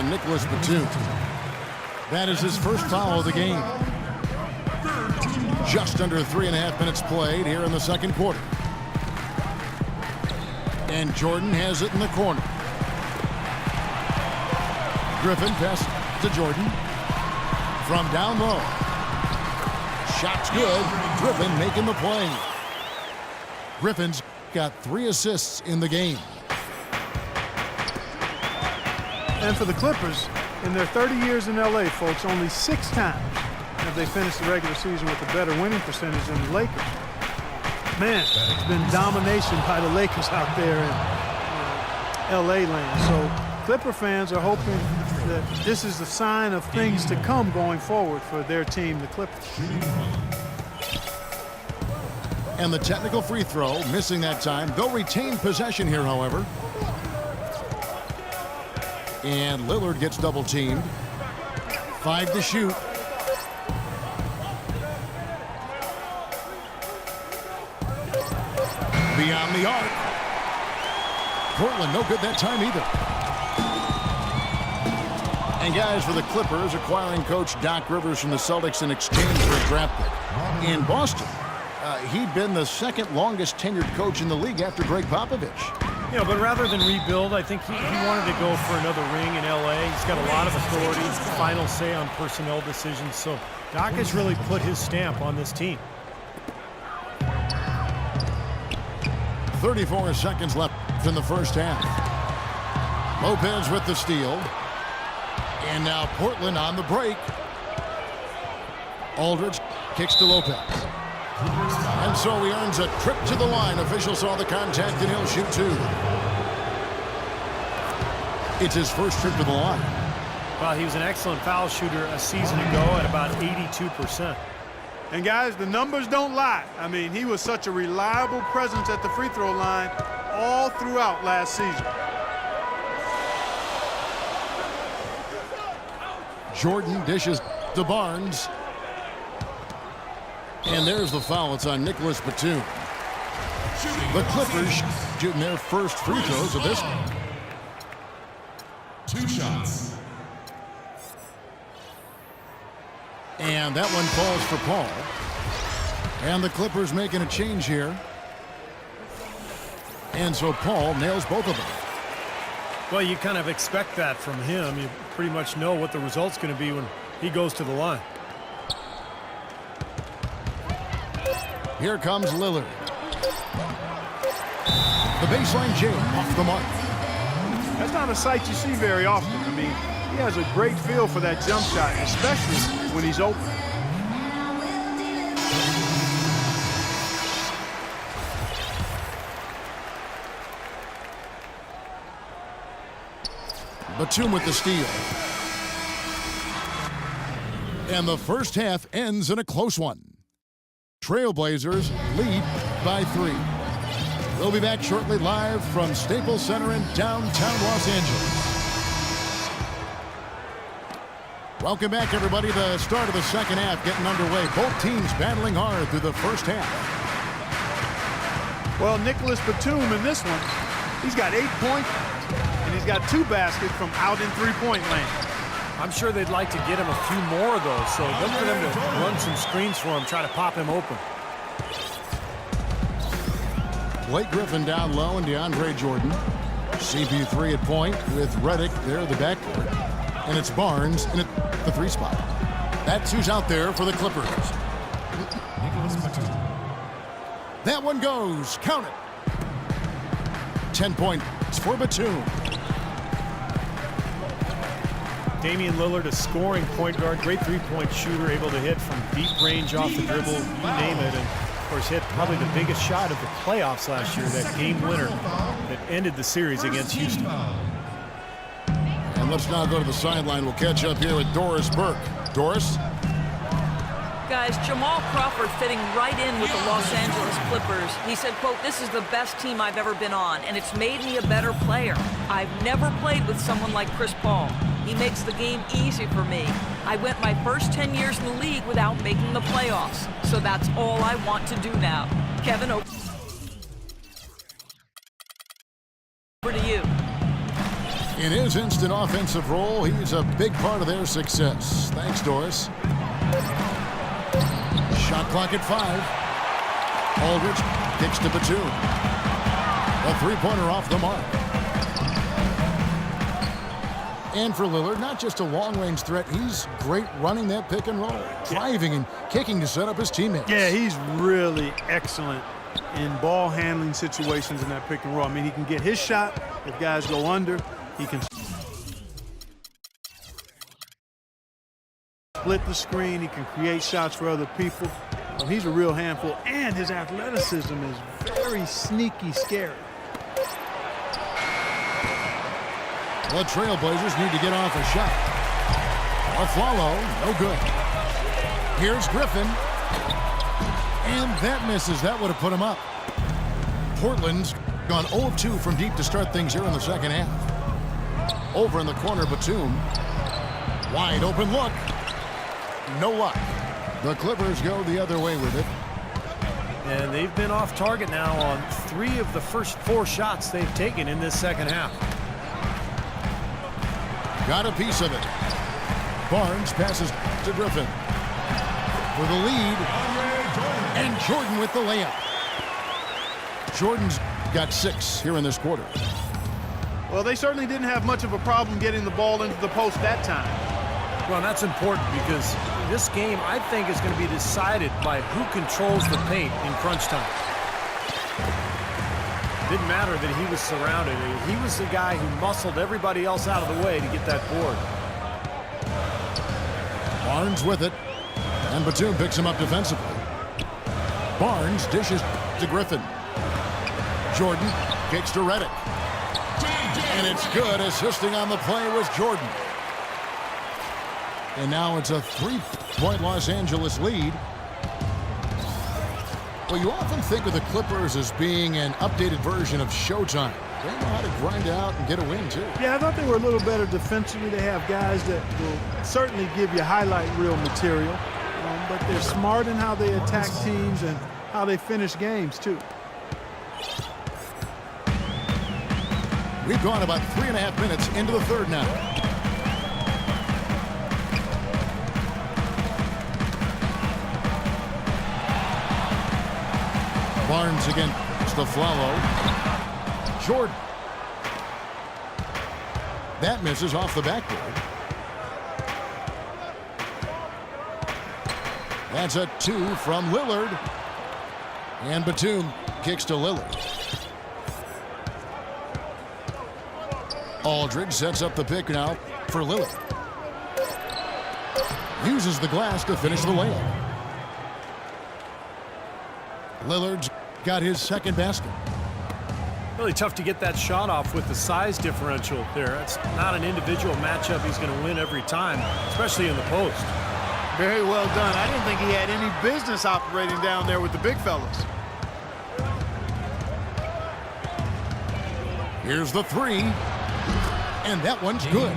Nicholas Batum. That is his first foul of the game. Just under 3.5 minutes played here in the second quarter. And Jordan has it in the corner. Griffin pass to Jordan. From down low. Shot's good. Griffin making the play. Griffin's got 3 assists in the game. And for the Clippers, in their 30 years in LA, folks, only 6 times have they finished the regular season with a better winning percentage than the Lakers. Man, it's been domination by the Lakers out there in LA land. So Clipper fans are hoping that this is a sign of things to come going forward for their team, the Clippers. And the technical free throw, missing that time. They'll retain possession here, however. And Lillard gets double teamed. 5 to shoot. Beyond the arc. Portland no good that time either. And guys, for the Clippers, acquiring coach Doc Rivers from the Celtics in exchange for a draft pick. In Boston, he'd been the second longest tenured coach in the league after Greg Popovich. You know, but rather than rebuild, I think he wanted to go for another ring in L.A. He's got a lot of authority, final say on personnel decisions. So Doc has really put his stamp on this team. 34 seconds left in the first half. Lopez with the steal. And now Portland on the break. Aldridge kicks to Lopez. And so he earns a trip to the line. Officials saw the contact and he'll shoot 2. It's his first trip to the line. Well, he was an excellent foul shooter a season ago at about 82%. And guys, the numbers don't lie. I mean, he was such a reliable presence at the free throw line all throughout last season. Jordan dishes to Barnes. And there's the foul. It's on Nicholas Batum. The Clippers shooting their first free throws of this one. 2 shots. And that one falls for Paul. And the Clippers making a change here. And so Paul nails both of them. Well, you kind of expect that from him. You pretty much know what the result's going to be when he goes to the line. Here comes Lillard. The baseline jam off the mark. That's not a sight you see very often. I mean, he has a great feel for that jump shot, especially when he's open. Batum with the steal. And the first half ends in a close one. Trailblazers lead by 3. We'll be back shortly live from Staples Center in downtown Los Angeles. Welcome back, everybody. The start of the second half getting underway. Both teams battling hard through the first half. Well, Nicholas Batum in this one, he's got 8 points, and he's got 2 baskets from out in 3-point land. I'm sure they'd like to get him a few more of those, so look for them to run some screens for him, try to pop him open. Blake Griffin down low and DeAndre Jordan. CP3 at point with Redick there, the backcourt. And it's Barnes in the 3 spot. That's who's out there for the Clippers. That one goes. Count it. 10 points for Batum. Damian Lillard, a scoring point guard, great 3-point shooter, able to hit from deep range off the dribble, you name it. And of course, hit probably the biggest shot of the playoffs last year, that game winner that ended the series against Houston. And let's now go to the sideline. We'll catch up here with Doris Burke. Doris? Guys, Jamal Crawford fitting right in with the Los Angeles Clippers. He said, quote, "This is the best team I've ever been on, and it's made me a better player. I've never played with someone like Chris Paul. He makes the game easy for me. I went my first 10 years in the league without making the playoffs, so that's all I want to do now." Kevin, over to you. It is his instant offensive role, he's a big part of their success. Thanks, Doris. Shot clock at 5. Aldridge kicks to Batum. A three-pointer off the mark. And for Lillard, not just a long-range threat, he's great running that pick and roll, driving and kicking to set up his teammates. Yeah, he's really excellent in ball handling situations in that pick and roll. I mean, he can get his shot if guys go under. He can split the screen. He can create shots for other people. He's a real handful, and his athleticism is very sneaky, scary. The Trailblazers need to get off a shot. Afflalo, no good. Here's Griffin. And that misses. That would have put him up. Portland's gone 0 of 2 from deep to start things here in the second half. Over in the corner, Batum. Wide open look. No luck. The Clippers go the other way with it. And they've been off target now on 3 of the first 4 shots they've taken in this second half. Got a piece of it. Barnes passes to Griffin for the lead. And Jordan with the layup. Jordan's got 6 here in this quarter. Well, they certainly didn't have much of a problem getting the ball into the post that time. Well, that's important because this game, I think, is going to be decided by who controls the paint in crunch time. Didn't matter that he was surrounded. He was the guy who muscled everybody else out of the way to get that board. Barnes with it. And Batum picks him up defensively. Barnes dishes to Griffin. Jordan kicks to Redick. And it's good. Assisting on the play was Jordan. And now it's a 3-point Los Angeles lead. Well, you often think of the Clippers as being an updated version of Showtime. They know how to grind out and get a win, too. Yeah, I thought they were a little better defensively. They have guys that will certainly give you highlight reel material. But they're smart in how they attack teams and how they finish games, too. We've gone about 3.5 minutes into the third now. Barnes against the Afflalo. Jordan. That misses off the backboard. That's a 2 from Lillard. And Batum kicks to Lillard. Aldridge sets up the pick now for Lillard. Uses the glass to finish the layup. Lillard's got his second basket. Really tough to get that shot off with the size differential there. It's not an individual matchup he's going to win every time, especially in the post. Very well done. I didn't think he had any business operating down there with the big fellas. Here's the 3. And that one's good.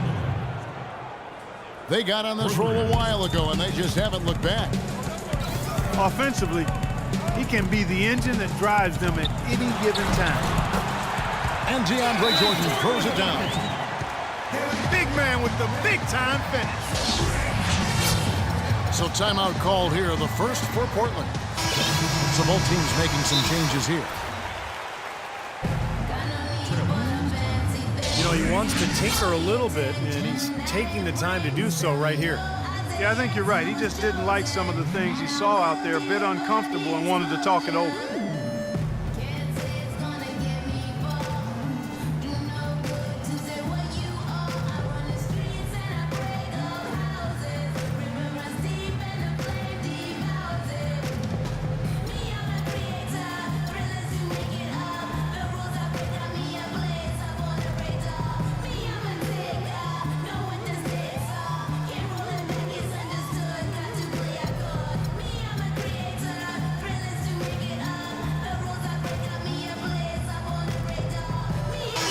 They got on this roll a while ago, and they just haven't looked back. Offensively, he can be the engine that drives them at any given time. And DeAndre Jordan throws it down. Big man with the big-time finish. So timeout called here, the first for Portland. So both teams making some changes here. You know, he wants to tinker a little bit, and he's taking the time to do so right here. Yeah, I think you're right. He just didn't like some of the things he saw out there, a bit uncomfortable, and wanted to talk it over.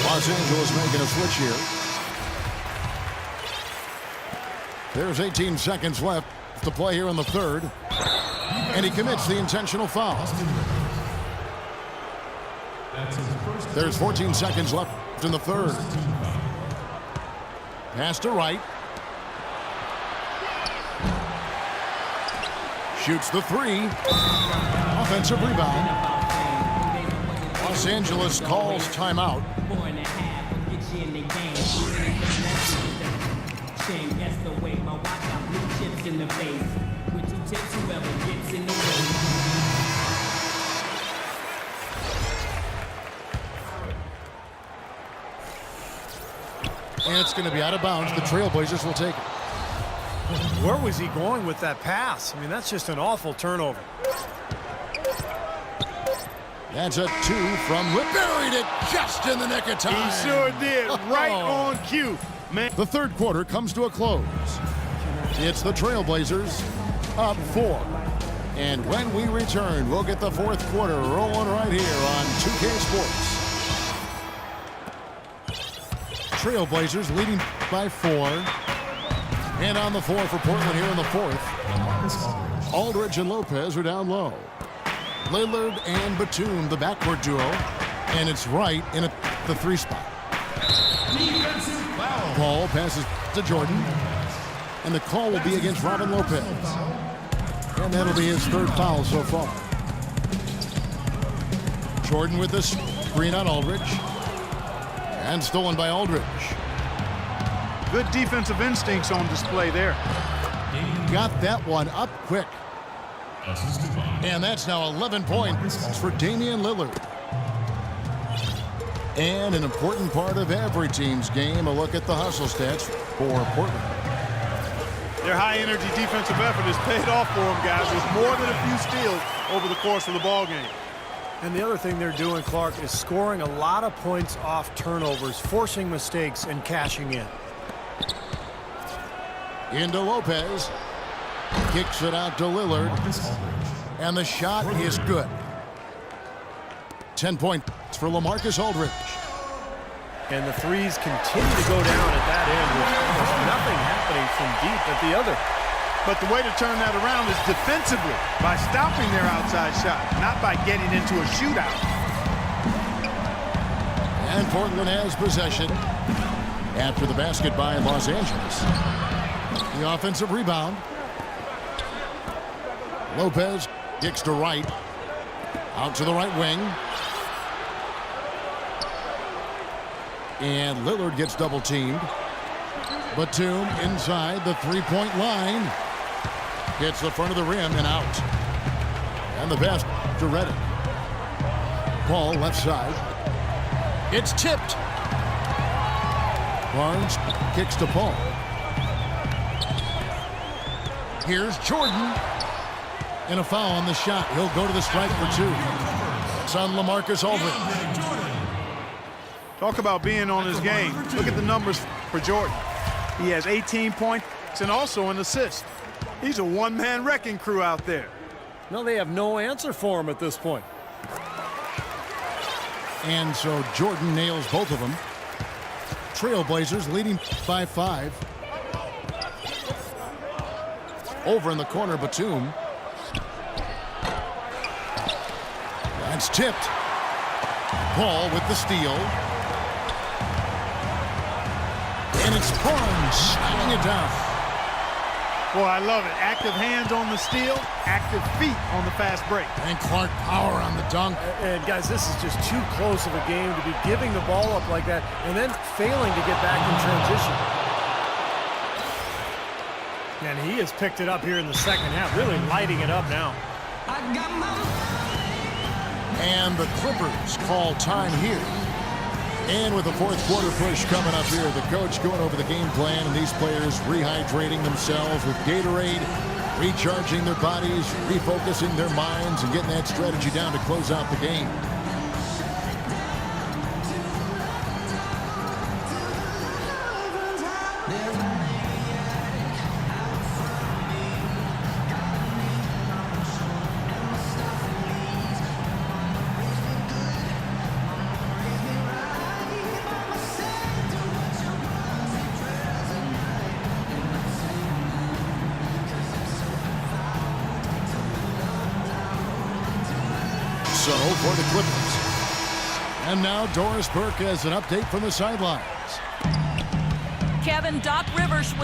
Los Angeles making a switch here. There's 18 seconds left to play here in the third. And he commits the intentional foul. There's 14 seconds left in the third. Pass to right. Shoots the three. Offensive rebound. Los Angeles calls timeout. And it's going to be out of bounds. The Trailblazers will take it. Where was he going with that pass? I mean, that's just an awful turnover. That's a two from Lip. Buried it just in the nick of time. He sure did. Right on cue, man. The third quarter comes to a close. It's the Trailblazers up 4. And when we return, we'll get the fourth quarter rolling right here on 2K Sports. Trailblazers leading by 4. And on the floor for Portland here in the fourth. Aldridge and Lopez are down low. Lillard and Batum, the backcourt duo. And it's right in the 3 spot. Paul passes to Jordan. And the call will be against Robin Lopez. And that'll be his 3rd foul so far. Jordan with the screen on Aldridge. And stolen by Aldridge. Good defensive instincts on display there. Got that one up quick. And that's now 11 points for Damian Lillard. And an important part of every team's game, a look at the hustle stats for Portland. Their high-energy defensive effort has paid off for them, guys. There's more than a few steals over the course of the ball game. And the other thing they're doing, Clark, is scoring a lot of points off turnovers, forcing mistakes, and cashing in. Into Lopez. Kicks it out to Lillard. And the shot is good. 10 points for LaMarcus Aldridge. And the threes continue to go down at that end with almost nothing happening from deep at the other. But the way to turn that around is defensively, by stopping their outside shot, not by getting into a shootout. And Portland has possession after the basket by Los Angeles. The offensive rebound. Lopez kicks to right. Out to the right wing. And Lillard gets double teamed. Batum inside the three-point line. Hits the front of the rim and out. And the pass to Redick. Paul left side. It's tipped. Barnes kicks to Paul. Here's Jordan. And a foul on the shot. He'll go to the strike for 2. It's on LaMarcus Aldridge. Talk about being on his game. Look at the numbers for Jordan. He has 18 points and also an assist. He's a one-man wrecking crew out there. No, they have no answer for him at this point. And so Jordan nails both of them. Trailblazers leading by 5. Over in the corner, Batum. That's tipped. Paul with the steal. And it's Barnes slamming it down. Boy, I love it. Active hands on the steal, active feet on the fast break. And Clark power on the dunk. And guys, this is just too close of a game to be giving the ball up like that and then failing to get back in transition. And he has picked it up here in the second half, really lighting it up now. And the Clippers call time here. And with the fourth quarter push coming up here, the coach going over the game plan and these players rehydrating themselves with Gatorade, recharging their bodies, refocusing their minds, and getting that strategy down to close out the game. So for the Clippers. And now Doris Burke has an update from the sidelines. Kevin, Doc Rivers was